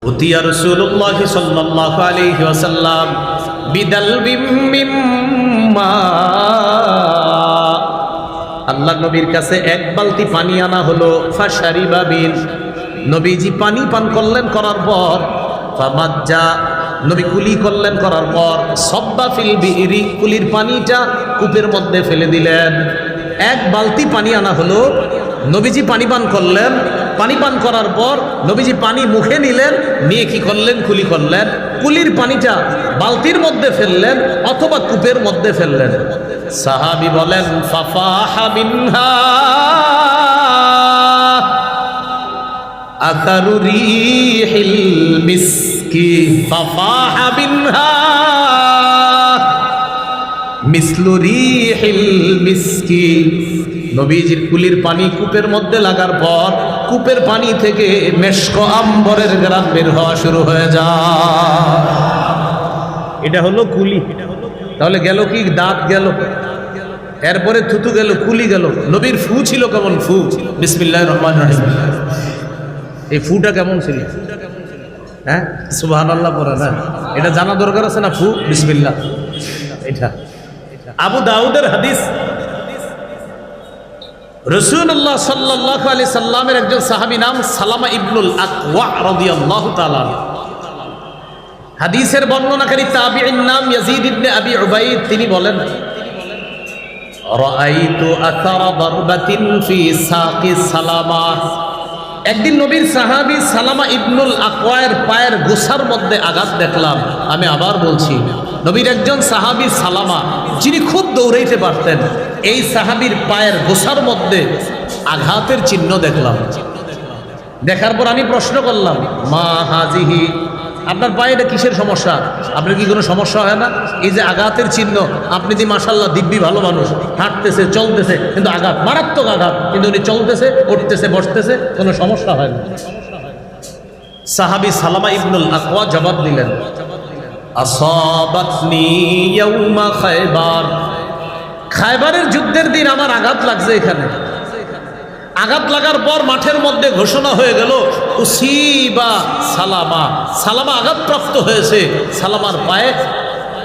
উতিয়া রাসূলুল্লাহ সাল্লাল্লাহু আলাইহি ওয়াসাল্লাম বিদালবিম মিম্মা, আল্লাহ নবীর কাছে এক বালতি পানি আনা হলো। ফাশারিবা বিন, নবীজি পানি পান করলেন, করার পর ফামাজ্জা, নবী কুলি করলেন, করার পর সব্বা ফিল বিইরি, কুলির পানিটা কূপের মধ্যে ফেলে দিলেন। এক বালতি পানি আনা হলো, নবীজি পানি পান করলেন, পানি পান করার পর নবীজি পানি মুখে নিলেন, নিয়ে কি করলেন, কুলি করলেন, কুলির পানিটা বালতির মধ্যে ফেললেন অথবা কূপের মধ্যে ফেললেন। সাহাবী বলেন ফাফাহা মিনহা আতারু রিহিল মিসকি, ফাফাহা মিনহা মিসলু রিহিল মিসকি। নবীজির কুলির পানি কূপের মধ্যে লাগার পর কূপের পানি থেকে মেশক আম্বরের গ্রাম বের হওয়া শুরু হয়ে যায়। এটা হলো কুলি। তাহলে গেল কি, দাঁত গেল, এরপরে থুতু গেল, কুলি গেল। নবীর ফু ছিল কেমন? ফু বিসমিল্লাহির রহমানির রহিম, এই ফুটা কেমন ছিল? হ্যাঁ, সুবহানাল্লাহ পড়া না, এটা জানা দরকার আছে না? ফু বিসমিল্লাহ, এটা আবু দাউদের হাদিস। রাসূলুল্লাহ সাল্লাল্লাহু আলাইহি সাল্লামের একজন সাহাবী নাম সালামা ইবনুল আকওয়া রাদিয়াল্লাহু তাআলা। হাদিসের বর্ণনাকারী তাবিঈর নাম ইয়াজিদ ইবনে আবি উবাইদ। তিনি বলেন রাআইতু আথারা দারবাতিন ফি সাকি সালামা, একদিন নবীর সাহাবী সালামা ইবনুল আকওয়ার পায়ের গোছার মধ্যে আঘাত দেখলাম। আমি আবার বলছি, নবীর একজন সাহাবী সালামা, যিনি খুব দৌড়াইতে পারতেন, এই সাহাবীর পায়ের গোছার মধ্যে আঘাতের চিহ্ন দেখলাম। দেখার পর আমি প্রশ্ন করলাম মা হাজিহি, আপনার পায়ে এটা কিসের সমস্যা? আপনার কি কোনো সমস্যা হয় না? এই যে আঘাতের চিহ্ন, আপনি যে মাশাআল্লাহ দিব্যি ভালো মানুষ, হাঁটতেছে চলতেছে, কিন্তু আঘাত, মারাত্মক আঘাত, কিন্তু উনি চলতেছে উঠতেছে বসতেছে, কোনো সমস্যা হয় না। সাহাবী সালামা ইবনুল আকওয়া জবাব দিলেন আসাবাতনি ইয়াউমা খায়বার, খায়বারের যুদ্ধের দিন আমার আঘাত লাগছে এখানে। আঘাত লাগার পর মাঠের মধ্যে ঘোষণা হয়ে গেল উসিবা সালামা, সালামা আঘাতপ্রাপ্ত হয়েছে, সালামার পায়ে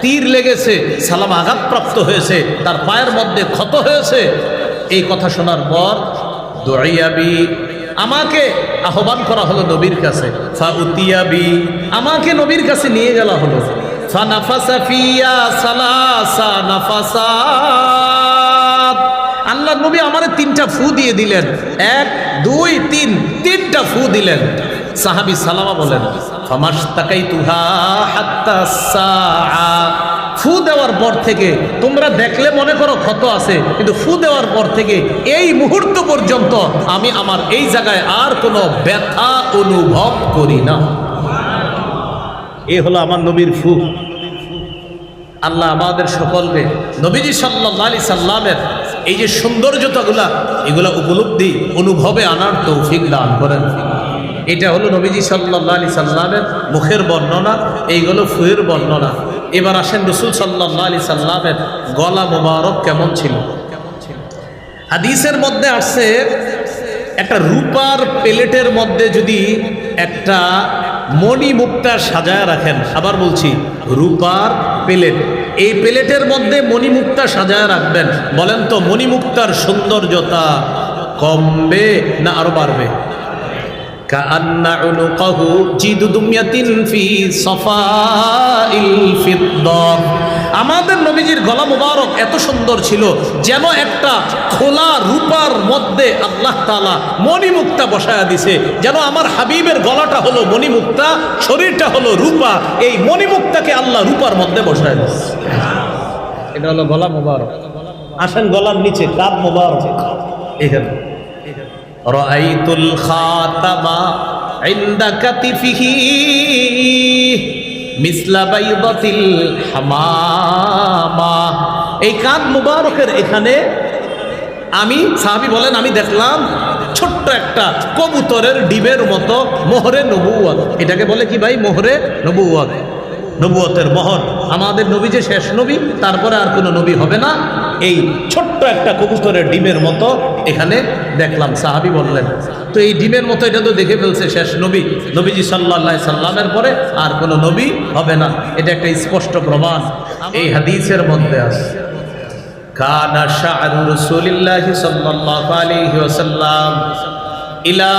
তীর লেগেছে, সালামা আঘাতপ্রাপ্ত হয়েছে, তার পায়ের মধ্যে ক্ষত হয়েছে। এই কথা শোনার পর দুআইয়াবি, আমাকে আহ্বান করা হলো নবীর কাছে। ফাউতিয়াবি, আমাকে নবীর কাছে নিয়ে গেলা হলো। ফানাফাসা ফিয়া সালাসা নাফাসাত, আল্লাহ নবী আমারে 3টা ফু দিয়ে দিলেন। 1 2 3, 3টা ফু দিলেন। সাহাবী সালামা বলেন ফামাশতাকাইতুহা হাত্তা সাআ, ফু দেওয়ার পর থেকে, তোমরা দেখলে মনে করো ক্ষত আছে, কিন্তু ফু দেওয়ার পর থেকে এই মুহূর্ত পর্যন্ত আমি আমার এই জায়গায় আর কোনো ব্যথা অনুভব করি না। এই হলো আমার নবীর ফু। আল্লাহ আমাদের সকলকে নবীজি সাল্লাল্লাহু আলাইহি সাল্লামের এই যে সৌন্দর্যতাগুলা, এগুলা উপলব্ধি অনুভবে আনার তৌফিক দান করেন। এটা হলো নবীজি সাল্লাল্লাহু আলাইহি সাল্লামের মুখের বর্ণনা, এইগুলো ফুয়ের বর্ণনা। এবার আসেন রাসূল সাল্লাল্লাহু আলাইহি সাল্লামের গলা মোবারক কেমন ছিল। হাদিসের মধ্যে আসছে একটা রূপার প্লেটের মধ্যে যদি একটা মণি মুক্তা সাজায় রাখেন, আবার বলছি রূপার প্লেট, এই প্লেটের মধ্যে মণিমুক্তা সাজায় রাখবেন, বলেন তো মণিমুক্তার সৌন্দর্যতা কমবে না আরো বাড়বে? কাআন্না উনুকাহু জিদু দুমিয়াতিন ফি সাফাইল ফিদ্দা, আমাদের নবীজির গলা মোবারক এত সুন্দর ছিল যেন একটা খোলা রূপার মধ্যে আল্লাহ তাআলা মণিমুক্তা বসায়া দিছে, যেন আমার হাবিবের গলাটা হলো মণিমুক্তা, শরীরটা হলো রূপা, এই মণিমুক্তাকে আল্লাহ রূপার মধ্যে বসায়া দিছে। এটা হলো গলা মোবারক। আসেন গলার নিচে কাঁধ মোবারক, এখানে রাআইতুল খাতামা ইনদা কাতিফিহি মিসলা বাইদাতিল হামামা, এই কাঁধ মুবারকের এখানে আমি, সাহাবী বলেন, আমি দেখলাম ছোট্ট একটা কবুতরের ডিমের মতো মোহরে নবুয়ত। এটাকে বলে কি ভাই? মোহরে নবুয়ত, নবুয়তের মোহর। আমাদের নবী যে শেষ নবী, তারপরে আর কোনো নবী হবে না। এই ছোট্ট একটা কবুতরের ডিমের মতো এখানে দেখলাম। সাহাবী বললেন, তো এই ডিমের মতো এটা তো দেখে ফেলছে শেষ নবী, নবীজি সাল্লাল্লাহু আলাইহি সাল্লামের পরে আর কোনো নবী হবে না, এটা একটা স্পষ্ট প্রমাণ। এই হাদিসের মধ্যে আছে কানা শা'রু রাসূলিল্লাহি সাল্লাল্লাহু আলাইহি ওয়াসাল্লাম ইলা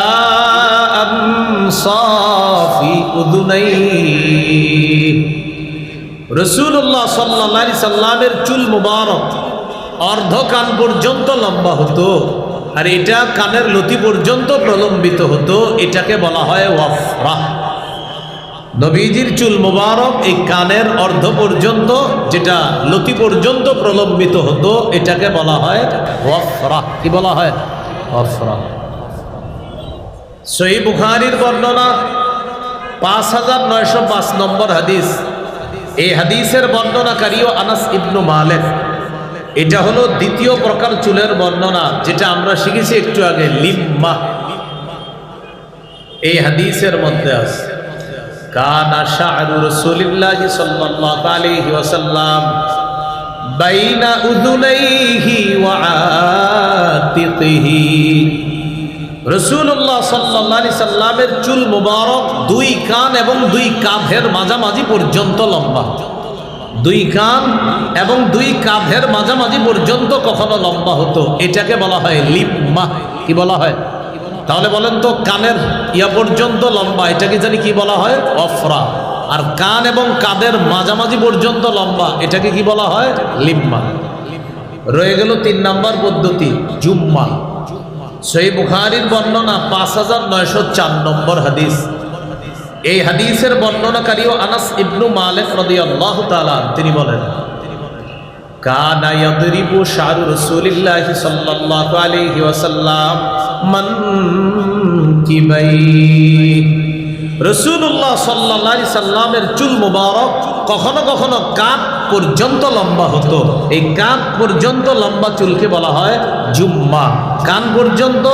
আনসাফি উযুনাইহি। রাসূলুল্লাহ সাল্লাল্লাহু আলাইহি সাল্লামের চুল মুবারক অর্ধ কান পর্যন্ত লম্বা হতো, আর এটা কানের লতি পর্যন্ত প্রলম্বিত হতো, এটাকে বলা হয় ওয়াফরা। নবীজির চুল মুবারক এই কানের অর্ধ পর্যন্ত, যেটা লতি পর্যন্ত প্রলম্বিত হতো, এটাকে বলা হয় ওয়াফরা। কি বলা হয়? ওয়াফরা। সহিহ বুখারীর বর্ণনা 5905 নম্বর হাদিস। এই হাদিসের বর্ণনাকারীও আনাস ইবনু মালিক। এটা হলো দ্বিতীয় প্রকার চুলের বর্ণনা, যেটা আমরা শিখেছি একটু আগে, লিম্মা। এই হাদিসের মধ্যে আছে কানা শা'রু রাসূলিল্লাহি সাল্লাল্লাহু আলাইহি ওয়াসাল্লাম বাইনা উযুনাইহি ওয়া আতিকিহি। রাসূলুল্লাহ সাল্লাল্লাহু আলাইহি সাল্লামের চুল মুবারক দুই কান এবং দুই কাঁধের মাঝামাঝি পর্যন্ত লম্বা। দুই কান এবং দুই কাঁধের মাঝামাঝি পর্যন্ত কখনো লম্বা হতো, এটাকে বলা হয় লিম্মা। কি বলা হয়? তাহলে বলেন তো, কানের ইয়া পর্যন্ত লম্বা, এটাকে জানি কি বলা হয়? ওয়াফরা। আর কান এবং কাঁধের মাঝামাঝি পর্যন্ত লম্বা, এটাকে কি বলা হয়? লিম্মা। রয়ে গেল 3 নম্বর পদ্ধতি, জুম্মা। সহিহ বুখারীর বর্ণনা 5904 নম্বর হাদিস। এই হাদিসের বর্ণনাকারীও আনাস ইবনু মালিক রাদিয়াল্লাহু তাআলা, তিনি বলেন কানা ইয়াদরিবু শা'রু রাসূলিল্লাহি সাল্লাল্লাহু আলাইহি ওয়াসাল্লাম মানকিবাই। রাসূলুল্লাহ সাল্লাল্লাহু আলাইহি সাল্লামের চুল মুবারক কখনো কখনো কাঁধ পর্যন্ত লম্বা হতো। এই কাঁধ পর্যন্ত লম্বা চুলকে বলা হয় জুম্মা। কান পর্যন্ত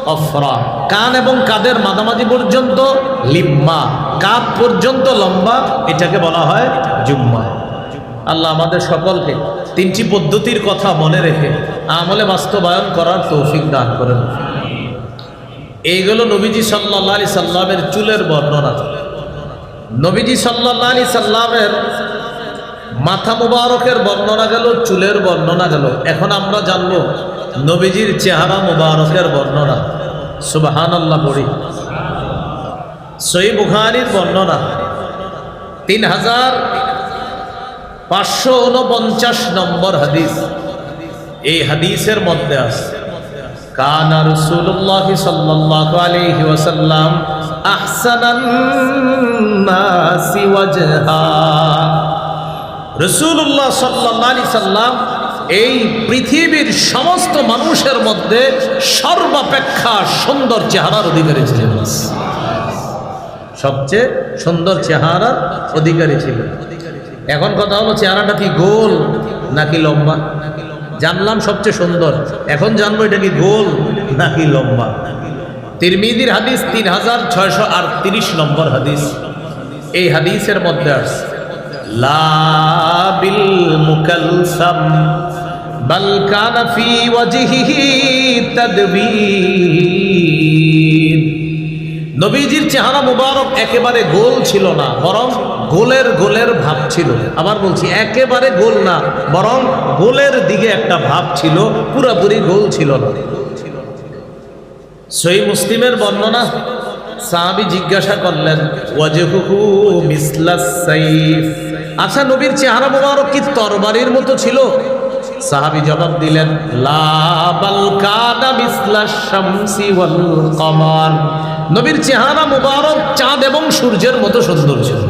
ওয়াফরা, কান এবং কাঁধের মাঝামাঝি পর্যন্ত লিম্মা, কাঁধ পর্যন্ত লম্বা, এটাকে বলা হয় জুম্মা। আল্লাহ আমাদের সকলকে 3টি পদ্ধতির কথা মনে রেখে আমলে বাস্তবায়ন করার তৌফিক দান করেন। এইগুলো নবীজি সাল্লাল্লাহু আলাইহি সাল্লামের চুলের বর্ণনা। নবীজি সাল্লাল্লাহু আলাইহি সাল্লামের মাথা মুবারকের বর্ণনা গেল, চুলের বর্ণনা গেল। এখন আমরা জানবো নবীজির চেহারা মুবারকের বর্ণনা। সুবহানাল্লাহ পড়ি। সহিহ বুখারীর বর্ণনা 3549 নম্বর হাদিস। এই হাদিসের মধ্যে আছে কানা রাসূলুল্লাহ সাল্লাল্লাহু আলাইহি ওয়াসাল্লাম আহসানান নাসি ওয়াজহা। রাসূলুল্লাহ সাল্লাল্লাহু আলাইহি সাল্লাম এই পৃথিবীর সমস্ত মানুষের মধ্যে সর্বাপেক্ষা সুন্দর চেহারার অধিকারী ছিলেন। সবচেয়ে সুন্দর চেহারার অধিকারী ছিলেন। এখন কথা হলো, চেহারাটা কি গোল নাকি লম্বা? জানলাম সবচেয়ে সুন্দর, এখন জানবো এটা কি গোল নাকি লম্বা। তিরমিজির হাদিস 3638 নম্বর হাদিস। এই হাদিসের মধ্যে আছে লা বিল মুকালসাম বাল কানা ফি ওয়াজহিহি তাদবীর। নবীজির চেহারা মুবারক একেবারে গোল ছিল না, বরং গোলের ভাব ছিল। আবার বলছি, একেবারে গোল না, বরং গোলের দিকে একটা ভাব ছিল, পুরোপুরি গোল ছিল না। সহিহ মুসলিমের বর্ণনা, সাহাবী জিজ্ঞাসা করলেন ওয়াজহুহু মিসলাস সাইফ। আচ্ছা, নবীর চেহারা মুবারক কি তরবারির মতো ছিল? সাহাবী জবাব দিলেন লা বাল কানা মিসলাশ শামসি ওয়াল কমার। নবীর চেহারা মুবারক চাঁদ এবং সূর্যের মতো সুন্দর ছিল।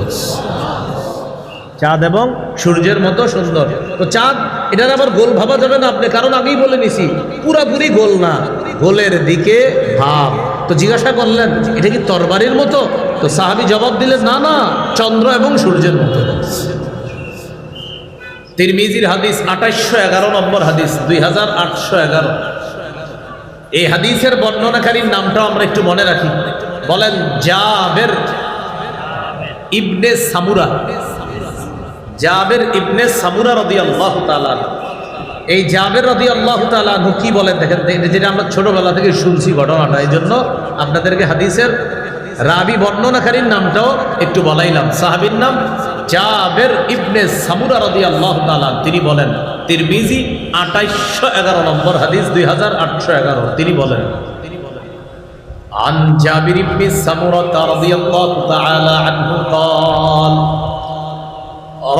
চাঁদ এবং সূর্যের মতো সুন্দর। তো চাঁদ, এটার আবার গোল ভাবা যাবে না আপনি, কারণ আগেই বলে নিছি পুরাপুরি গোল না, গোলের দিকে ভাব। তো জিজ্ঞাসা করলেন এটা কি তরবারির মতো? তো সাহাবী জবাব দিলেন না না, চন্দ্র এবং সূর্যের মতো। তিরমিজির হাদিস 2811 নম্বর হাদিস, 2811। এই হাদিসের বর্ণনাকারীর নামটাও আমরা একটু মনে রাখি। বলেন জাবের ইবনে সামুরা। জাবের ইবনে সামুরা রাদিয়াল্লাহু তাআলা। এই জাবের রাদিয়াল্লাহু তাআলা আনহু কি বলেন দেখেন, যেটা আমরা ছোটবেলা থেকে শুনছি ঘটনাটা, এই জন্য আপনাদেরকে হাদিসের রাবি বর্ণনাকারীর নামটাও একটু বলাইলাম। সাহাবীর নাম জাবের ইবনে সামুরা রাদিয়াল্লাহু তাআলা। তিনি বলেন, তিরমিজি 2811 নম্বর হাদিস, 2811, তিনি বলেন, عن جابر بن سمرة رضي الله تعالى عنه قال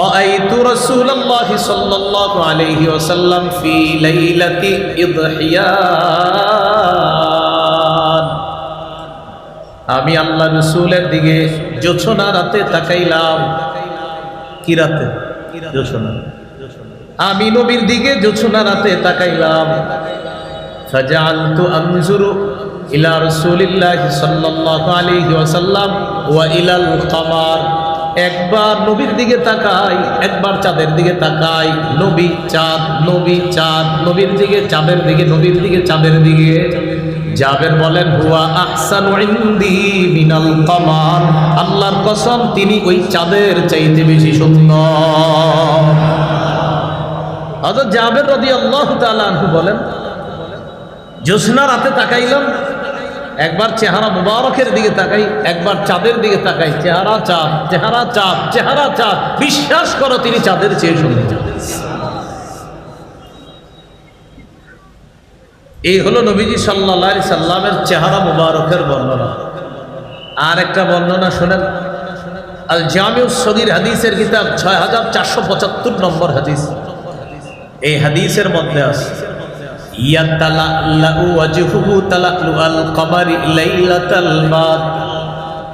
رأيت رسول الله صلى الله عليه وسلم في ليلة إضحيان আমি আল্লাহ রাসূলের দিকে জোছনা রাতে তাকাইলাম। কি রাতে? জোছনা। আমি নবীর দিকে জোছনা রাতে তাকাইলাম। ফাজআলতু আনজুরু ইলা রাসূলিল্লাহি সাল্লাল্লাহু আলাইহি ওয়াসাল্লাম ওয়া ইলাল কামার। একবার নবীর দিকে তাকাই, একবার চাঁদের দিকে তাকাই, নবী চাঁদ, নবী চাঁদ, নবীর দিকে চাঁদের দিকে, নবীর দিকে চাঁদের দিকে। জাবের বলেন, হুয়া আহসানু ইনদি মিনাল কামার। আল্লাহর কসম, তিনি ওই চাঁদের চাইতে বেশি সুন্দর। হযরত জাবের রাদিয়াল্লাহু তাআলা আনহু বলেন, জ্যোৎস্না রাতে তাকাইলাম, একবার চেহারা মুবারকের দিকে তাকাই, একবার চাঁদের দিকে তাকাই, চেহারা চাঁদ, চেহারা চাঁদ, চেহারা চাঁদ। বিশ্বাস করো তিনি চাঁদের চেয়ে সুন্দর। এই হলো নবীজি সাল্লাল্লাহু আলাইহি সাল্লামের চেহারা মুবারকের বর্ণনা। আর একটা বর্ণনা শোনেন, আল জামিউস সগীর হাদিসের কিতাব 6475 নম্বর হাদিস। এই হাদিসের মধ্যে আছে,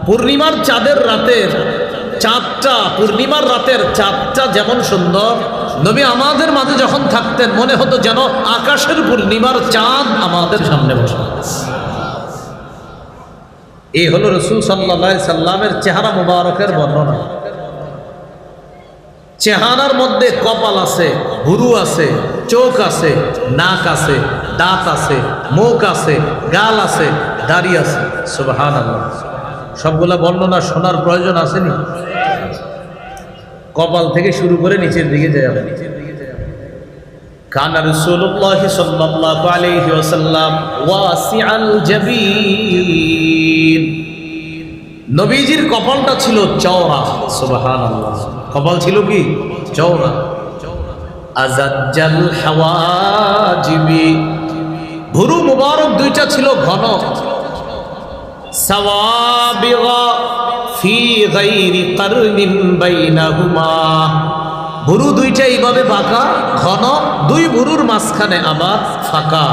পূর্ণিমার চাঁদের রাতের চাঁদটা, পূর্ণিমার রাতের চাঁদটা যেমন সুন্দর, নবী আমাদের মাঝে যখন থাকতেন মনে হতো যেন আকাশের পূর্ণিমার চাঁদ আমাদের সামনে বসে। এই হলো রাসূল সাল্লাল্লাহু আলাইহি সাল্লামের চেহারা মুবারকের বর্ণনা। চেহারার মধ্যে কপাল আছে, ভুরু আছে, চোখ আছে, নাক আছে, দাঁত আছে, মুখ আছে, গাল আছে, দাড়ি আছে। সুবহানাল্লাহ। সবগুলা বর্ণনা শোনার প্রয়োজন আসেনি? কপাল থেকে শুরু করে নিচের দিকে যায়। কানা রাসূলুল্লাহ সাল্লাল্লাহু আলাইহি ওয়াসাল্লাম ওয়াসিআল জাবিন। নবীজির কপালটা ছিল চওড়া। সুবহানাল্লাহ। কপাল ছিল কি? চওড়া। আজাজ্জাল হাওয়াজিবি, ভুরু মুবারক দুইটা ছিল ঘন। সাওয়াবিগা ফি গায়রি কারনিন বাইনাহুমা, ভুরু দুইটা এইভাবে বাঁকা ঘন, দুই ভুরুর মাঝখানে আবার ফাঁকা।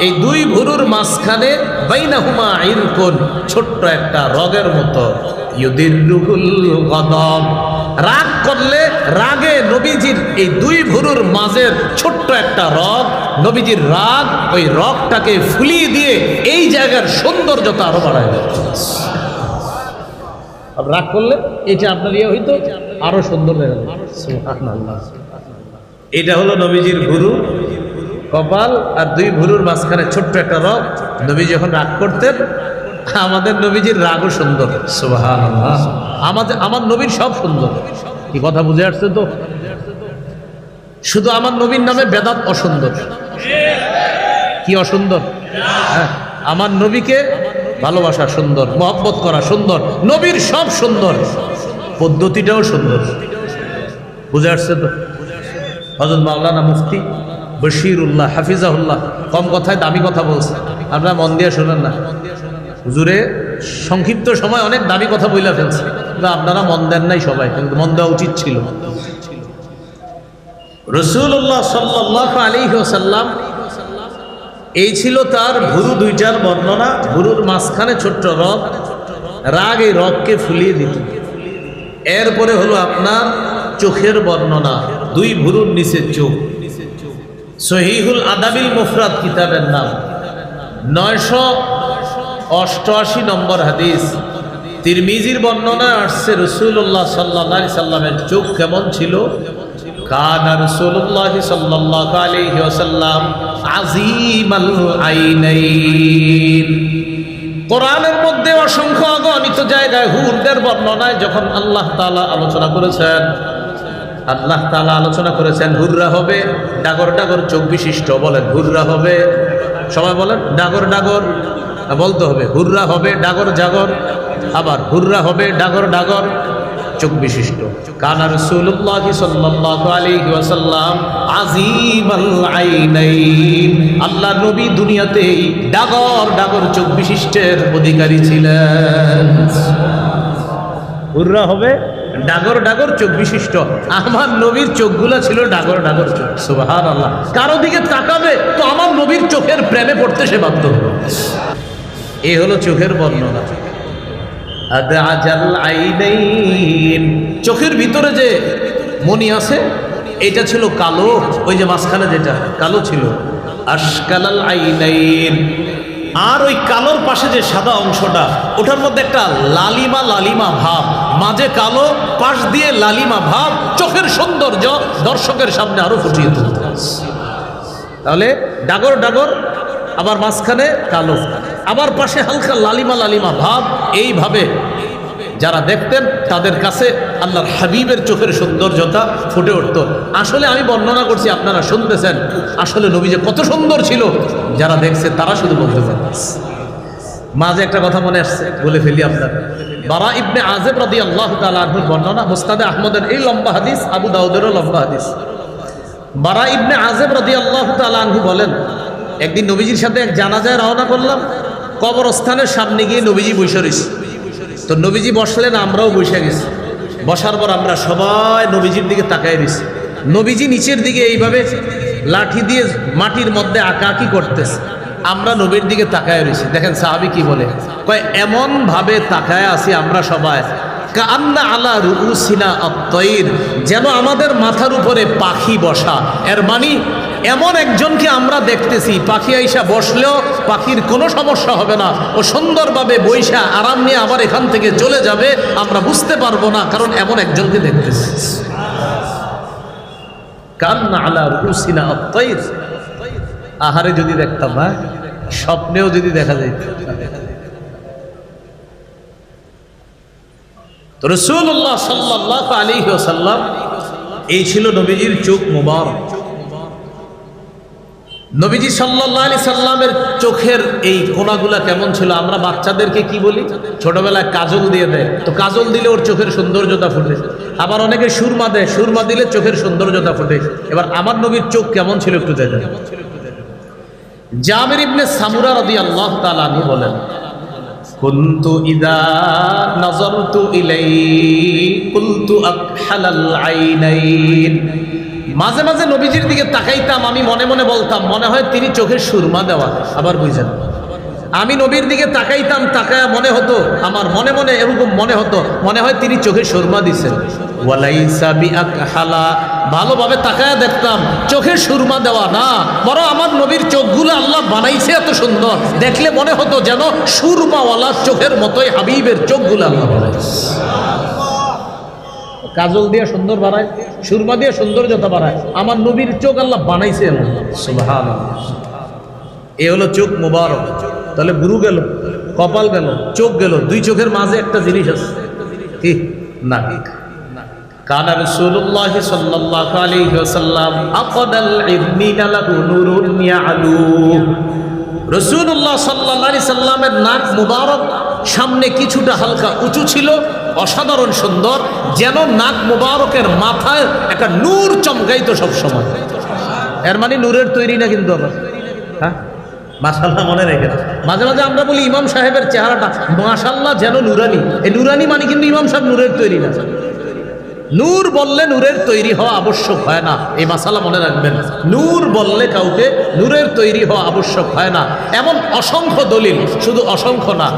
এই দুই ভুরুর মাঝখানে বাইনাহুমা ইরকুন, ছোট্ট একটা রগের মতো। ইউদিরুহুল গাদাব, রাগ করলে রাগে নবীজির এই দুই ভুরুর মাঝের ছোট্ট একটা রগ, নবীজির রাগ ওই রগটাকে ফুলিয়ে দিয়ে এই জায়গার সৌন্দর্যতা আরো বাড়ায় দেয়। রাগ করলে এটা আপনার ইয়ে হইতো আরো সুন্দর হয়ে গেল। সুবহানাল্লাহ। এটা হলো নবীজির ভুরু, কপাল আর দুই ভুরুর মাঝখানে ছোট্ট একটা রগ। নবী যখন রাগ করতেন, আমাদের নবীজির রাগও সুন্দর। সুবহানাল্লাহ। আমার নবীর সব সুন্দর। কি কথা বুঝে আসছে তো? শুধু আমার নবীর নামে বেদাত অসুন্দর। কি অসুন্দর? হ্যাঁ, আমার নবীকে ভালোবাসা সুন্দর, মহব্বত করা সুন্দর। নবীর সব সুন্দর, পদ্ধতিটাও সুন্দর। বুঝে আসছে তো? হযরত মাওলানা মুফতি বশিরুল্লাহ হাফিজাহুল্লাহ কম কথায় দামি কথা বলছে, আপনারা মন দিয়ে শোনেন না। হুজুরে সংক্ষিপ্ত সময় অনেক দামি কথা বইলা ফেলছে, আপনারা মন দেন নাই সবাই, কিন্তু মন দেওয়া উচিত ছিল। রাসূলুল্লাহ সাল্লাল্লাহু আলাইহি ওয়াসাল্লাম, এই ছিল তার ভুরু দুইটার বর্ণনা। ভুরুর মাঝখানে ছোট্ট রগ, রাগ এই রগকে ফুলিয়ে দিত। এরপরে হলো আপনার চোখের বর্ণনা, দুই ভুরুর নিচে চোখ। সহিহুল আদাবিল মুফরাদ কিতাবের নাম, 988 নম্বর হাদিস। তিরমিজির বর্ণনায় আসছে রাসূলুল্লাহ সাল্লাল্লাহু আলাইহি সাল্লামের চোখ কেমন ছিল। কানা রাসূলুল্লাহ সাল্লাল্লাহু আলাইহি ওয়াসাল্লাম আযীমাল আইনাইন। কোরআনের মধ্যে অসংখ্য অগণিত জায়গায় হুরদের বর্ণনায় যখন আল্লাহ তাআলা আলোচনা করেছেন, আল্লাহ তাআলা আলোচনা করেছেন হুররা হবে ডাগর ডাগর চোখ বিশিষ্ট। বলেন হুররা হবে, সবাই বলেন ডাগর ডাগর, বলতে হবে হুররা হবে ডাগর জাগর, আবার হুররা হবে ডাগর ডাগর চোখ বিশিষ্ট। কানা রাসূলুল্লাহ সাল্লাল্লাহু আলাইহি ওয়াসাল্লাম আজিমাল আইনাইন, আল্লাহ নবী দুনিয়াতে ডাগর ডাগর চোখ বিশিষ্টের অধিকারী ছিলেন। হুররা হবে ডাগর ডাগর চোখ বিশিষ্ট। আমার নবীর চোখগুলো ছিল ডাগর ডাগর চোখ। সুবহানাল্লাহ। কারো দিকে তাকাবে তো আমার নবীর চোখের প্রেমে পড়তে সে বাধ্য হবে। এই হলো চোখের বর্ণনা। আদাজাল আইনাইন, চোখের ভিতরে যে মণি আছে এটা ছিল কালো, ওই যে মাঝখানে যেটা কালো ছিল। আশকালাল আইনাইন, আর ওই কালোর পাশে যে সাদা অংশটা ওটার মধ্যে একটা লালিমা লালিমা ভাব, মাঝে কালো পাশ দিয়ে লালিমা ভাব, চোখের সৌন্দর্য দর্শকের সামনে আরো ফুটিয়ে তুলতে। তাহলে ডাগর ডাগর, আবার মাঝখানে কালো, আবার পাশে হালকা লালিমা লালিমা ভাব, এইভাবে যারা দেখতেন তাদের কাছে আল্লাহর হাবিবের চোখের সৌন্দর্যতা ফুটে উঠত। আসলে আমি বর্ণনা করছি, আপনারা শুনতেছেন, আসলে নবী যে কত সুন্দর ছিল যারা দেখছে তারা শুধু বলতে পারে। মাঝে একটা কথা মনে আসছে, বলে ফেলি আপনার। বারা ইবনে আযিব রাদিয়াল্লাহু তাআলা আনহুর বর্ণনা, মুসনাদে আহমদের এই লম্বা হাদিস, আবু দাউদেরও লম্বা হাদিস। বারা ইবনে আযিব রাদিয়াল্লাহু তাআলা আনহু বলেন, একদিন নবীজির সাথে এক জানাজায় রওনা করলাম, কবরস্থানের সামনে গিয়ে নবীজি বসে রয়েছে। তো নবীজি বসলেন, আমরাও বসে গেছি। বসার পর আমরা সবাই নবীজির দিকে তাকায় দিছি। নবীজি নিচের দিকে এইভাবে লাঠি দিয়ে মাটির মধ্যে আঁকাআঁকি করতেছে, আমরা নবীর দিকে তাকায় রয়েছি। দেখেন সাহাবী কি বলে, কয় এমন ভাবে তাকায় আছি আমরা সবাই, কান্না আলা রুউসিনা আত-তায়র, যেন আমাদের মাথার উপরে পাখি বসা। এর মানে এমন একজনকে আমরা দেখতেছি, পাখি আইসা বসলেও পাখির কোনো সমস্যা হবে না, ও সুন্দরভাবে বৈশা আরাম নিয়ে আবার এখান থেকে চলে যাবে, আমরা বুঝতে পারবো না, কারণ এমন একজনকে দেখতেছি। কান্না আলা রুউসিনা আত-তায়র, আহারে যদি দেখতাম, না স্বপ্নেও যদি দেখা যেত। তো রাসূলুল্লাহ সাল্লাল্লাহু আলাইহি ওয়াসাল্লাম, এই ছিল নবীজির চোখ মুবারক। নবীজি সাল্লাল্লাহু আলাইহি সাল্লামের চোখের এই কোণাগুলা কেমন ছিল? আমরা বাচ্চাদেরকে কি বলি, ছোটবেলায় কাজল দিয়ে দেয়, তো কাজল দিলে ওর চোখের সৌন্দর্যতা ফুটে। আবার অনেকে সুরমা দেয়, সুরমা দিলে চোখের সৌন্দর্যতা ফুটে। এবার আমার নবীর চোখ কেমন ছিল একটু দেখেন। জাবির ইবনে সামুরা রাদিয়াল্লাহু তাআলা আনহু বলেন, কুনতু ইযা নাযারতু ইলাইহি কুলতু আকহালাল আইনাইন, মাঝে মাঝে নবীজির দিকে তাকাইতাম, আমি মনে মনে বলতাম মনে হয় তিনি চোখের সুরমা দেওয়া। আবার বুঝেন, আমি নবীর দিকে তাকাইতাম, তাকায়া মনে হতো, আমার মনে মনে এরকম মনে হতো, মনে হয় তিনি চোখের সুরমা দিছেন। ওয়ালাইসা বিআকহালা, ভালোভাবে তাকায়া দেখতাম চোখের সুরমা দেওয়া না, বরং আমার নবীর চোখগুলো আল্লাহ বানাইছে এত সুন্দর, দেখলে মনে হতো যেন সুরমাওয়ালা চোখের মতোই হাবিবের চোখগুলো আল্লাহ বানাইছে। কাজল দিয়ে সুন্দর বাড়ায়, সুরমা দিয়ে সৌন্দর্যতা বাড়ায়, আমার নবীর চোখ আল্লাহ বানাইছে। সুবহানাল্লাহ। এ হলো চোখ মুবারক। তাহলে গুরু গেল, কপাল গেল, চোখ গেল, দুই চোখের মাঝে একটা জিনিস আছে, কি নাক। কানা রাসূলুল্লাহ সাল্লাল্লাহু আলাইহি ওয়াসাল্লাম আকাদাল ইবনিনা লাহু নূরুন ইয়ালু, রাসূলুল্লাহ সাল্লাল্লাহু আলাইহি সাল্লামের নাক মুবারক সামনে কিছুটা হালকা উঁচু ছিল, অসাধারণ সুন্দর, যেন নাক মুবারকের মাথায় একটা নূর চমকাইতো সব সময়। এর মানে নূরের তৈরি না কিন্তু আবার, হ্যাঁ মাশাআল্লাহ মনে রেখে। মাঝে মাঝে আমরা বলি ইমাম সাহেবের চেহারাটা মাশাআল্লাহ যেন নুরানি, এই নুরানি মানে কিন্তু ইমাম সাহেব নূরের তৈরি না। নূর বললে নূরের তৈরি হওয়া আবশ্যক হয় না, এই মাসালা মনে রাখবেন। নূর বললে কাউকে নূরের তৈরি হওয়া আবশ্যক হয় না, এমন অসংখ্য দলিল, শুধু অসংখ্য না,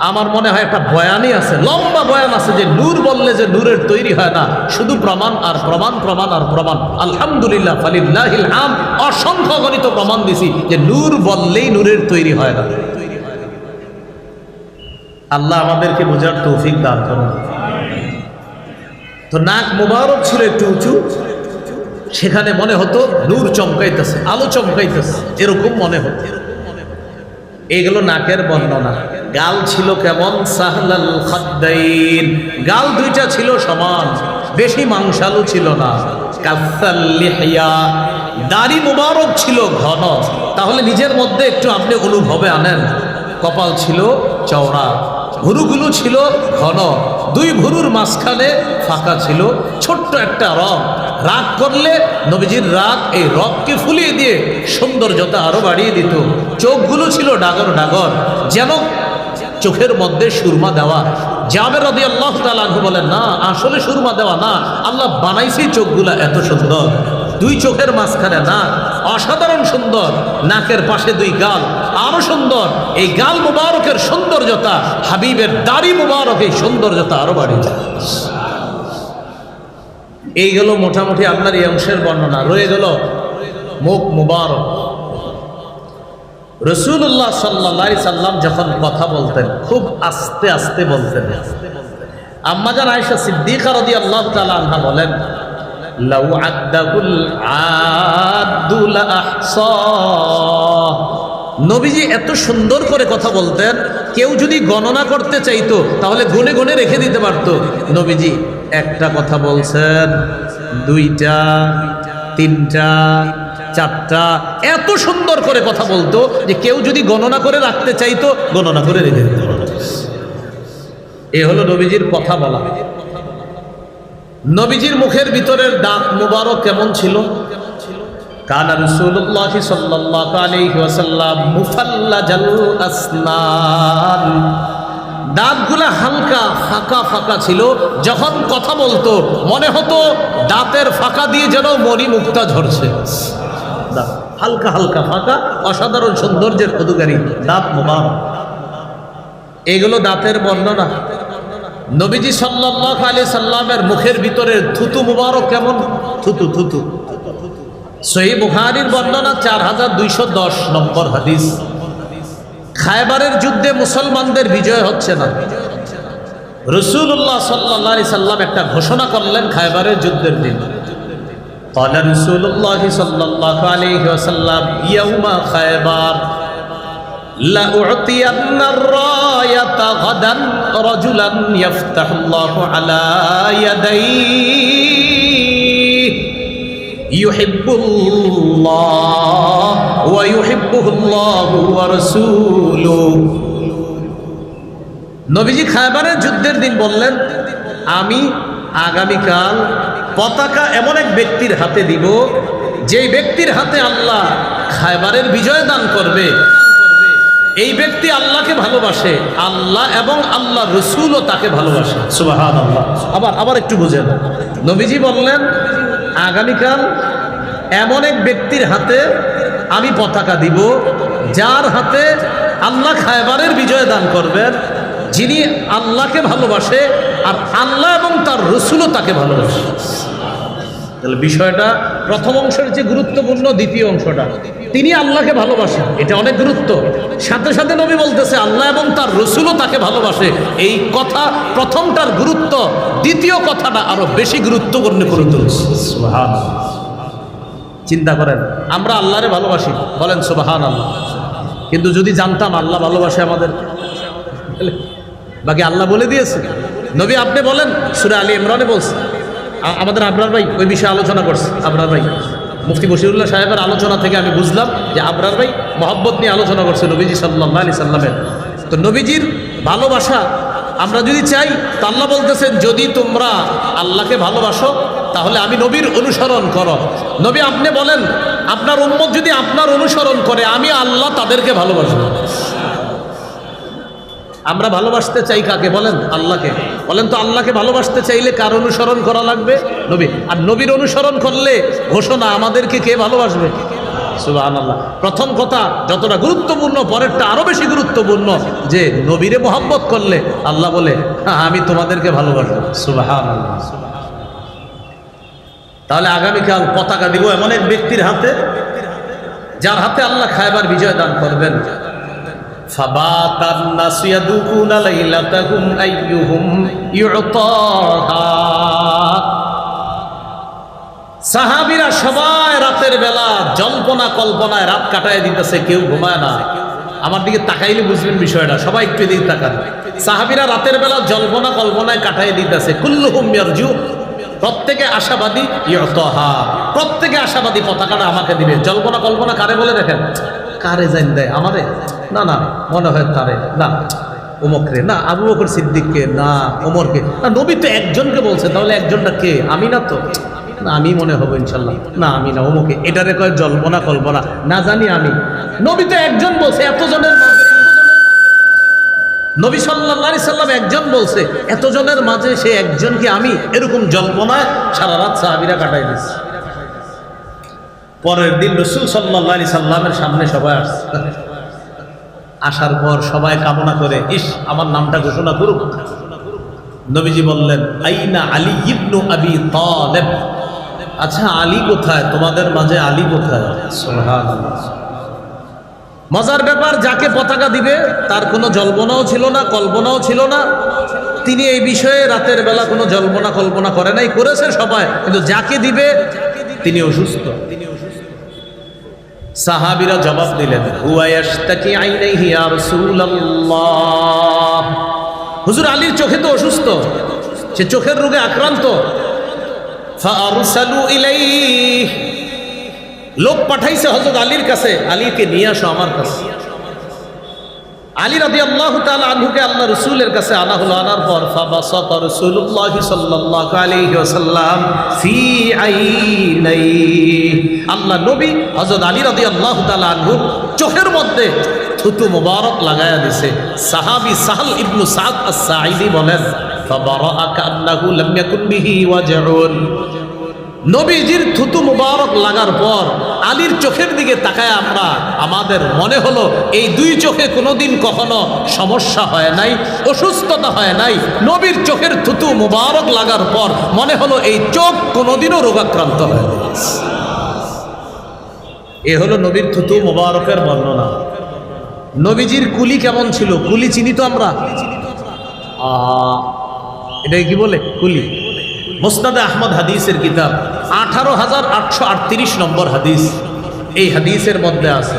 আমার মনে হয় একটা বয়ানই আছে, লম্বা বয়ান আছে, যে নূর বললে যে নূরের তৈরি হয় না, শুধু প্রমাণ আর প্রমাণ, প্রমাণ আর প্রমাণ। আলহামদুলিল্লাহ ফালিল্লাহিল হামদ, অসংখ্য গণিত প্রমাণ দিছি যে নূর বললেই নূরের তৈরি হয় না। আল্লাহ আমাদেরকে বোঝার তৌফিক দান করুন। তো নাক মুবারক ছিল একটু উঁচু, সেখানে মনে হতো নূর চমকাইতেছে, আলো চমকাইতেছে, এরকম মনে হতো। এগুলো নাকের বর্ণনা। গাল ছিল কেমন? সাহলাল খাদ্দাইন, গাল দুইটা ছিল সমান, বেশি মাংসালু ছিল না। কাসাল লিহিয়া, দাড়ি মুবারক ছিল ঘন। তাহলে নিজের মধ্যে একটু আপনি অনুভবে আনেন, কপাল ছিল চওড়া, ভুরুগুলো ছিল ঘন, দুই ভুরুর মাঝখানে ফাঁকা ছিল, ছোট্ট একটা রগ। রাগ করলে নবীজির রাগ এই রগকে ফুলিয়ে দিয়ে সৌন্দর্যতা আরো বাড়িয়ে দিত। চোখগুলো ছিল ডাগর ডাগর, যেন চোখের মধ্যে সুরমা দেওয়া। জাবের রাদিয়াল্লাহু তাআলা আনহু বলেন, না আসলে সুরমা দেওয়া না, আল্লাহ বানাইছে চোখগুলা এত সুন্দর। দুই চোখের মাঝখানে নাক, অসাধারণ সুন্দর। নাকের পাশে দুই গাল, আরো সুন্দর। এই গাল মুবারকের সৌন্দর্যতা, হাবিবের দাড়ি মুবারক এই সৌন্দর্যতা আরো বাড়িয়ে যায়। এই গেল মোটামুটি আপনার এই অংশের বর্ণনা। রয়ে গেল মুখ মুবারক। রাসূলুল্লাহ সাল্লাল্লাহু আলাইহি সাল্লাম যখন কথা বলতেন খুব আস্তে আস্তে বলতেন। আম্মাজান আয়েশা সিদ্দিকা রাদিয়াল্লাহু তাআলা আনহা বলেন, লাউ আদ্দাহুল আদু লা আহসা। নবীজি এত সুন্দর করে কথা বলতেন, কেউ যদি গণনা করতে চাইতো তাহলে গুনে গুনে রেখে দিতে পারতো। নবীজি একটা কথা বলছেন, দুইটা, তিনটা, চারটা, এত সুন্দর করে কথা বলতো যে কেউ যদি গণনা করে রাখতে চাইতো গণনা করে রেখে দিত। এ হলো নবীজির কথা বলা। নবীজির মুখের ভিতরের দাঁত মুবারক কেমন ছিল? কানা রাসূলুল্লাহ সাল্লাল্লাহু আলাইহি ওয়াসাল্লাম মুফাল্লাজাল আসনান, দাঁতগুলা হালকা ফাঁকা ফাঁকা ছিল। যখন কথা বলতো মনে হতো দাঁতের ফাঁকা দিয়ে যেন মণি মুক্তা ঝরছে। হালকা হালকা ফাঁকা, অসাধারণ সৌন্দর্যের অধিকারী দাঁত মুবারক। এগুলো দাঁতের বর্ণনা। নবীজি সাল্লাল্লাহু আলাইহি সাল্লামের মুখের ভিতরে থুতু মুবারক কেমন? থুতু থুতু। সহিহ বুখারীর বর্ণনা 4210 নম্বর হাদিস। খায়বারের যুদ্ধে মুসলমানদের বিজয় হচ্ছে না। রাসূলুল্লাহ সাল্লাল্লাহু আলাইহি সাল্লাম একটা ঘোষণা করলেন খায়বারের যুদ্ধের দিন। قال رسول الله صلى الله عليه وسلم يوم خيبر لأعطين الراية غدا رجلا يفتح الله على يديه يحب الله ويحبه الله ورسوله। নবীজি খায়বারের যুদ্ধের দিন বললেন, আমি আগামীকাল পতাকা এমন এক ব্যক্তির হাতে দিব, যেই ব্যক্তির হাতে আল্লাহ খায়বারের বিজয় দান করবে। এই ব্যক্তি আল্লাহকে ভালোবাসে, আল্লাহ এবং আল্লাহ রসুলও তাকে ভালোবাসে। সুবহানাল্লাহ। আবার একটু বুঝেন। নবীজি বললেন, আগামীকাল এমন এক ব্যক্তির হাতে আমি পতাকা দিব, যার হাতে আল্লাহ খায়বারের বিজয় দান করবেন, যিনি আল্লাহকে ভালোবাসে আর আল্লাহ এবং তার রসুলও তাকে ভালোবাসে। তাহলে বিষয়টা প্রথম অংশের যে গুরুত্বপূর্ণ, দ্বিতীয় অংশটা তিনি আল্লাহকে ভালোবাসেন, এটা অনেক গুরুত্ব। সাথে সাথে নবী বলতেছে আল্লাহ এবং তার রসুলও তাকে ভালোবাসে। এই কথা প্রথমটার গুরুত্ব দ্বিতীয় কথাটা আরো বেশি গুরুত্বপূর্ণ করে তুলছে। সুবহানাল্লাহ। চিন্তা করেন, আমরা আল্লাহরে ভালোবাসি, বলেন সুবহানাল্লাহ। কিন্তু যদি জানতাম আল্লাহ ভালোবাসে আমাদের, বাকি আল্লাহ বলে দিয়েছে। নবী আপনি বলেন, সূরা আলী ইমরানে বলছে। আমাদের আবরার ভাই ওই বিষয়ে আলোচনা করছে। আবরার ভাই মুফতি বশিরুল্লাহ সাহেবের আলোচনা থেকে আমি বুঝলাম যে আবরার ভাই মহব্বত নিয়ে আলোচনা করছে নবীজি সাল্লাল্লাহু আলাইহি সাল্লামের। তো নবীজির ভালোবাসা আমরা যদি চাই, তা আল্লাহ বলতেছেন, যদি তোমরা আল্লাহকে ভালোবাসো তাহলে আমি নবীর অনুসরণ করো। নবী আপনি বলেন, আপনার উম্মত যদি আপনার অনুসরণ করে, আমি আল্লাহ তাদেরকে ভালোবাসবো। আমরা ভালোবাসতে চাই কাকে? বলেন আল্লাহকে। বলেন তো আল্লাহকে ভালোবাসতে চাইলে কার অনুসরণ করা লাগবে? নবী। আর নবীর অনুসরণ করলে ঘোষণা, আমাদেরকে কে ভালোবাসবে? সুবহানাল্লাহ। প্রথম কথা যতটা গুরুত্বপূর্ণ, পরেরটা আরো বেশি গুরুত্বপূর্ণ, যে নবীরে মোহাব্বত করলে আল্লাহ বলে আমি তোমাদেরকে ভালোবাসবো। সুবহানাল্লাহ। তাহলে আগামীকাল পতাকা দিব এমন এক ব্যক্তির হাতে, যার হাতে আল্লাহ খায়বার বিজয় দান করবেন। ফাবাতান নাসু ইয়াদুকুনা লাইলাতাহুম আইয়ুহুম ইউতাহা। সাহাবীরা সবাই রাতের বেলা জল্পনা কল্পনায় রাত কাটায় দিতেছে, কেউ ঘুমায় না। আমার দিকে তাকাইলে বুঝবেন বিষয়টা, সবাই একটু এদিকে তাকান। সাহাবীরা রাতের বেলা জল্পনা কল্পনায় কাটাই দিতেছে। কুল্লুহুম ইয়ারজু, প্রত্যেকে আশাবাদী, ইয়তাহা, প্রত্যেকে আশাবাদী পতাকাটা আমাকে দিবে। জল্পনা কল্পনা কারে বলে দেখেন? কারে জান দেয়? আমারে? না না, মনে হয় তারে, না ওমকরে, না আবু বকর সিদ্দিককে, না ওমরকে, না নবী তো একজনকে বলছে, তাহলে একজনটা কে? আমি না তো, না আমি মনে হবো ইনশাল্লাহ, না আমি না ওমকে। এটারে কয় জল্পনা কল্পনা, না জানি আমি। নবী তো একজন বলছে, এতজনের মাঝে নবী সাল্লাল্লাহু আলাইহি সাল্লাম একজন বলছে, এতজনের মাঝে সে একজনকে আমি, এরকম জল্পনায় সারা রাত সাহাবীরা কাটাই দিচ্ছে। পরের দিন রাসূল সাল্লাল্লাহু আলাইহি সাল্লামের সামনে সবাই আসছে। আসার পর সবাই কামনা করে, ইস আমার নামটা ঘোষণা করুক। নবীজি বললেন, আইনা আলী ইবনু আবি তালেব, আচ্ছা আলী কোথায়? তোমাদের মাঝে আলী কোথায়? সুবহানাল্লাহ। মজার ব্যাপার, যাকে পতাকা দিবে তার কোনো জল্পনাও ছিল না, কল্পনাও ছিল না। তিনি এই বিষয়ে রাতের বেলা কোনো জল্পনা কল্পনা করে নাই, করেছে সবাই, কিন্তু যাকে দিবে তিনি অসুস্থ। সাহাবীরা জবাব দিলেন, হুয়া ইয়াশতাকি আইনাইহি ইয়া রাসূলুল্লাহ, হুজুর আলীর চোখে তো অসুস্থ, সে চোখের রোগে আক্রান্ত। ফাআরসালু ইলাইহি, লোক পাঠাইছে হযরত আলীর কাছে, আলীকে নিয়ে আসো আমার কাছে। আলী রাদিয়াল্লাহু তাআলা আনহুকে আল্লাহ রাসূলের কাছে আনা হলো। আনার পর ফাবাসাতা রাসূলুল্লাহ সাল্লাল্লাহু আলাইহি ওয়াসাল্লাম ফি আইনাইহি, আল্লাহ নবী হযরত আলী রাদিয়াল্লাহু তাআলা আনহু চোখের মধ্যে থুতু মুবারক লাগায়া দিছে। সাহাবী সাহল ইবনু সাদ আস-সাঈদী বলেন, ফাবারাআ কান্নাহু লাম ইয়াকুন বিহি ওয়াজউন, নবীজির থুতু মুবারক লাগার পর আলীর চোখের দিকে তাকায় আমাদের মনে হলো এই দুই চোখে কোনোদিন কখনো সমস্যা হয় নাই, অসুস্থতা হয় নাই। নবীর চোখের থুতু মুবারক লাগার পর মনে হলো এই চোখ কোনোদিনও রোগাক্রান্ত হয় নাই। এ হলো নবীর থুতু মুবারকের বর্ণনা। নবীজির কুলি কেমন ছিল? কুলি চিনি তো আমরা, এটাকে কি বলে? কুলি। মুসনাদে আহমদ হাদিসের কিতাব 18,838 নম্বর হাদিস, এই হাদিসের মধ্যে আছে